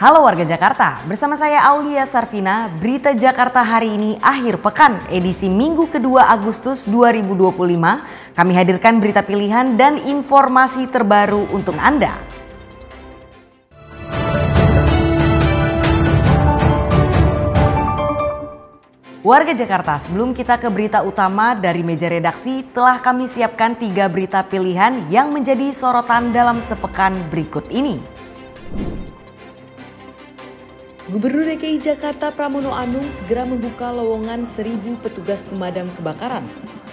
Halo warga Jakarta, bersama saya Aulia Sarvina, Berita Jakarta hari ini akhir pekan edisi Minggu kedua Agustus 2025. Kami hadirkan berita pilihan dan informasi terbaru untuk Anda. Warga Jakarta, sebelum kita ke berita utama dari meja redaksi, telah kami siapkan 3 berita pilihan yang menjadi sorotan dalam sepekan berikut ini. Gubernur DKI Jakarta Pramono Anung segera membuka lowongan 1.000 petugas pemadam kebakaran.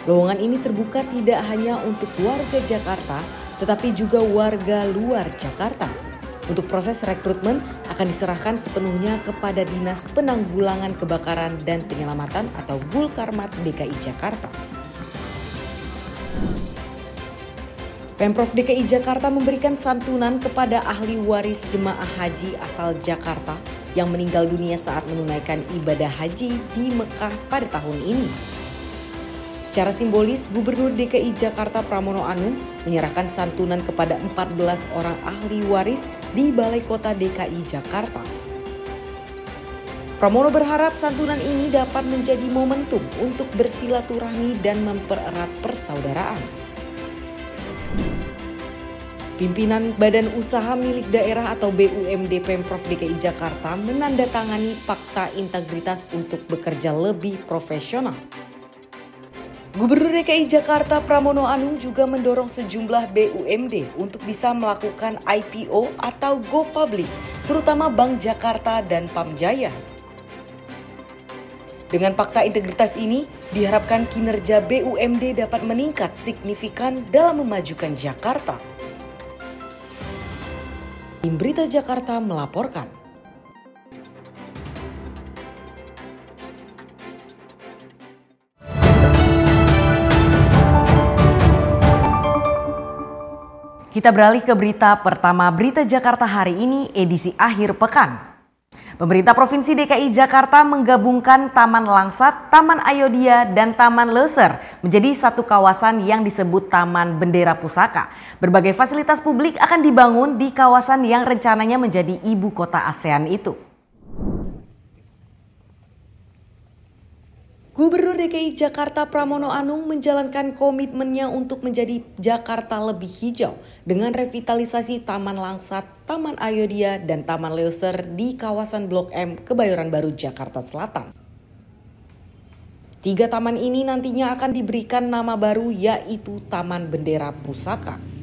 Lowongan ini terbuka tidak hanya untuk warga Jakarta, tetapi juga warga luar Jakarta. Untuk proses rekrutmen akan diserahkan sepenuhnya kepada Dinas Penanggulangan Kebakaran dan Penyelamatan atau Gulkarmat DKI Jakarta. Pemprov DKI Jakarta memberikan santunan kepada ahli waris jemaah haji asal Jakarta yang meninggal dunia saat menunaikan ibadah haji di Mekah pada tahun ini. Secara simbolis, Gubernur DKI Jakarta Pramono Anung menyerahkan santunan kepada 14 orang ahli waris di Balai Kota DKI Jakarta. Pramono berharap santunan ini dapat menjadi momentum untuk bersilaturahmi dan mempererat persaudaraan. Pimpinan Badan Usaha Milik Daerah atau BUMD Pemprov DKI Jakarta menandatangani Fakta Integritas untuk bekerja lebih profesional. Gubernur DKI Jakarta Pramono Anung juga mendorong sejumlah BUMD untuk bisa melakukan IPO atau go public, terutama Bank Jakarta dan Pamjaya. Dengan fakta integritas ini, diharapkan kinerja BUMD dapat meningkat signifikan dalam memajukan Jakarta. Tim Berita Jakarta melaporkan. Kita beralih ke berita pertama Berita Jakarta hari ini edisi akhir pekan. Pemerintah Provinsi DKI Jakarta menggabungkan Taman Langsat, Taman Ayodhya, dan Taman Loser menjadi satu kawasan yang disebut Taman Bendera Pusaka. Berbagai fasilitas publik akan dibangun di kawasan yang rencananya menjadi ibu kota ASEAN itu. Gubernur DKI Jakarta Pramono Anung menjalankan komitmennya untuk menjadi Jakarta lebih hijau dengan revitalisasi Taman Langsat, Taman Ayodhya, dan Taman Loser di kawasan Blok M, Kebayoran Baru, Jakarta Selatan. 3 taman ini nantinya akan diberikan nama baru yaitu Taman Bendera Pusaka.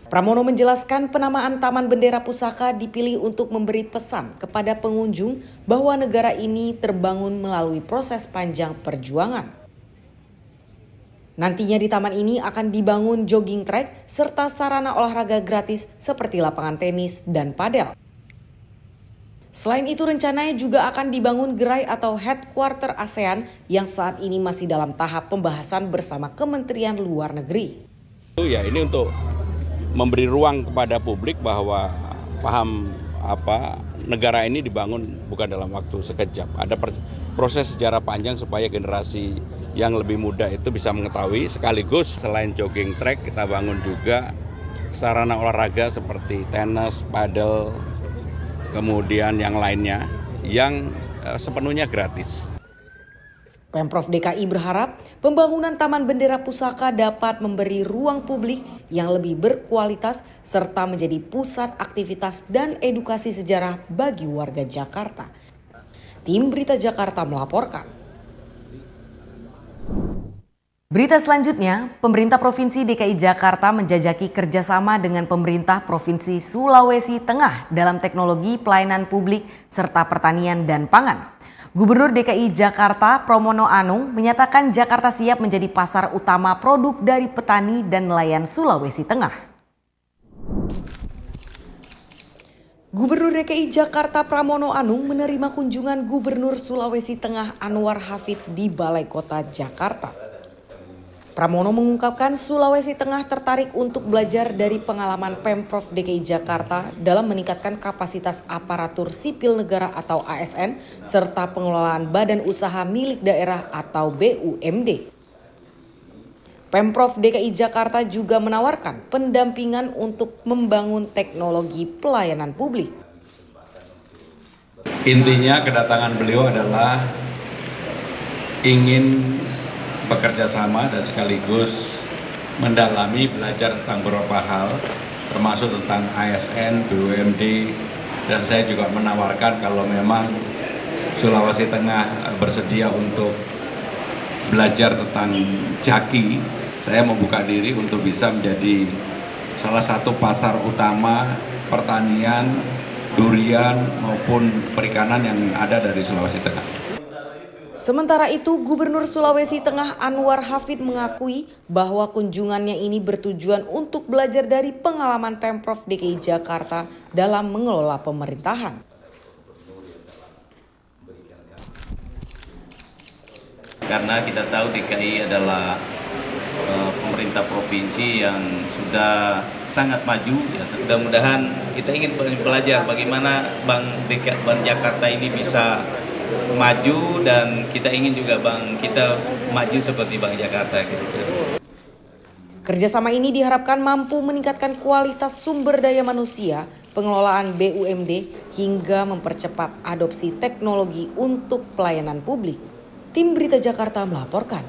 Pramono menjelaskan penamaan Taman Bendera Pusaka dipilih untuk memberi pesan kepada pengunjung bahwa negara ini terbangun melalui proses panjang perjuangan. Nantinya di taman ini akan dibangun jogging track serta sarana olahraga gratis seperti lapangan tenis dan padel. Selain itu rencananya juga akan dibangun gerai atau headquarter ASEAN yang saat ini masih dalam tahap pembahasan bersama Kementerian Luar Negeri. Ya, ini untuk memberi ruang kepada publik bahwa paham negara ini dibangun bukan dalam waktu sekejap. Ada proses sejarah panjang supaya generasi yang lebih muda itu bisa mengetahui. Sekaligus selain jogging track kita bangun juga sarana olahraga seperti tenis, padel, kemudian yang lainnya yang sepenuhnya gratis. Pemprov DKI berharap pembangunan Taman Bendera Pusaka dapat memberi ruang publik yang lebih berkualitas serta menjadi pusat aktivitas dan edukasi sejarah bagi warga Jakarta. Tim Berita Jakarta melaporkan. Berita selanjutnya, pemerintah Provinsi DKI Jakarta menjajaki kerjasama dengan pemerintah Provinsi Sulawesi Tengah dalam teknologi pelayanan publik serta pertanian dan pangan. Gubernur DKI Jakarta Pramono Anung menyatakan Jakarta siap menjadi pasar utama produk dari petani dan nelayan Sulawesi Tengah. Gubernur DKI Jakarta Pramono Anung menerima kunjungan Gubernur Sulawesi Tengah Anwar Hafid di Balai Kota Jakarta. Pramono mengungkapkan Sulawesi Tengah tertarik untuk belajar dari pengalaman Pemprov DKI Jakarta dalam meningkatkan kapasitas aparatur sipil negara atau ASN serta pengelolaan badan usaha milik daerah atau BUMD. Pemprov DKI Jakarta juga menawarkan pendampingan untuk membangun teknologi pelayanan publik. Intinya kedatangan beliau adalah ingin bekerja sama dan sekaligus mendalami belajar tentang beberapa hal, termasuk tentang ASN, BUMD, dan saya juga menawarkan kalau memang Sulawesi Tengah bersedia untuk belajar tentang jaki, saya membuka diri untuk bisa menjadi salah satu pasar utama pertanian, durian maupun perikanan yang ada dari Sulawesi Tengah. Sementara itu, Gubernur Sulawesi Tengah Anwar Hafid mengakui bahwa kunjungannya ini bertujuan untuk belajar dari pengalaman Pemprov DKI Jakarta dalam mengelola pemerintahan. Karena kita tahu DKI adalah pemerintah provinsi yang sudah sangat maju, ya. Mudah-mudahan kita ingin belajar bagaimana Bank Jakarta ini bisa maju, dan kita ingin juga bank kita maju seperti Bank Jakarta gitu. Kerjasama ini diharapkan mampu meningkatkan kualitas sumber daya manusia, pengelolaan BUMD, hingga mempercepat adopsi teknologi untuk pelayanan publik. Tim Berita Jakarta melaporkan.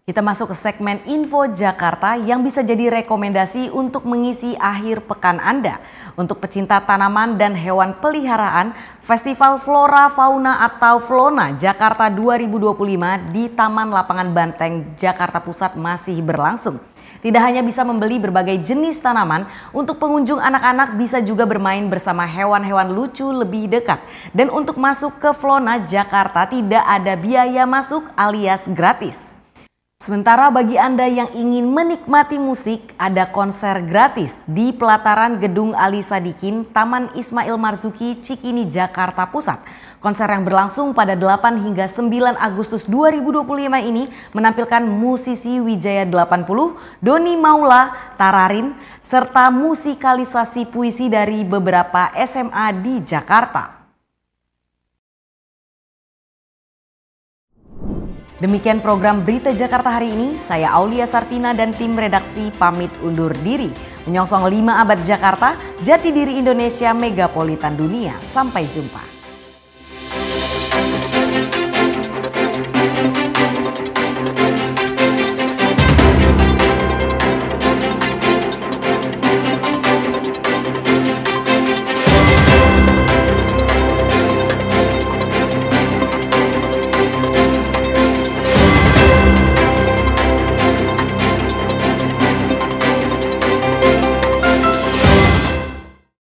Kita masuk ke segmen Info Jakarta yang bisa jadi rekomendasi untuk mengisi akhir pekan Anda. Untuk pecinta tanaman dan hewan peliharaan, Festival Flora Fauna atau Flona Jakarta 2025 di Taman Lapangan Banteng, Jakarta Pusat masih berlangsung. Tidak hanya bisa membeli berbagai jenis tanaman, untuk pengunjung anak-anak bisa juga bermain bersama hewan-hewan lucu lebih dekat. Dan untuk masuk ke Flona Jakarta tidak ada biaya masuk alias gratis. Sementara bagi Anda yang ingin menikmati musik, ada konser gratis di pelataran Gedung Ali Sadikin, Taman Ismail Marzuki, Cikini, Jakarta Pusat. Konser yang berlangsung pada 8 hingga 9 Agustus 2025 ini menampilkan musisi Wijaya 80, Doni Maula, Tararin, serta musikalisasi puisi dari beberapa SMA di Jakarta. Demikian program Berita Jakarta hari ini. Saya Aulia Sarvina dan tim redaksi pamit undur diri. Menyongsong 5 abad Jakarta, jati diri Indonesia, megapolitan dunia. Sampai jumpa.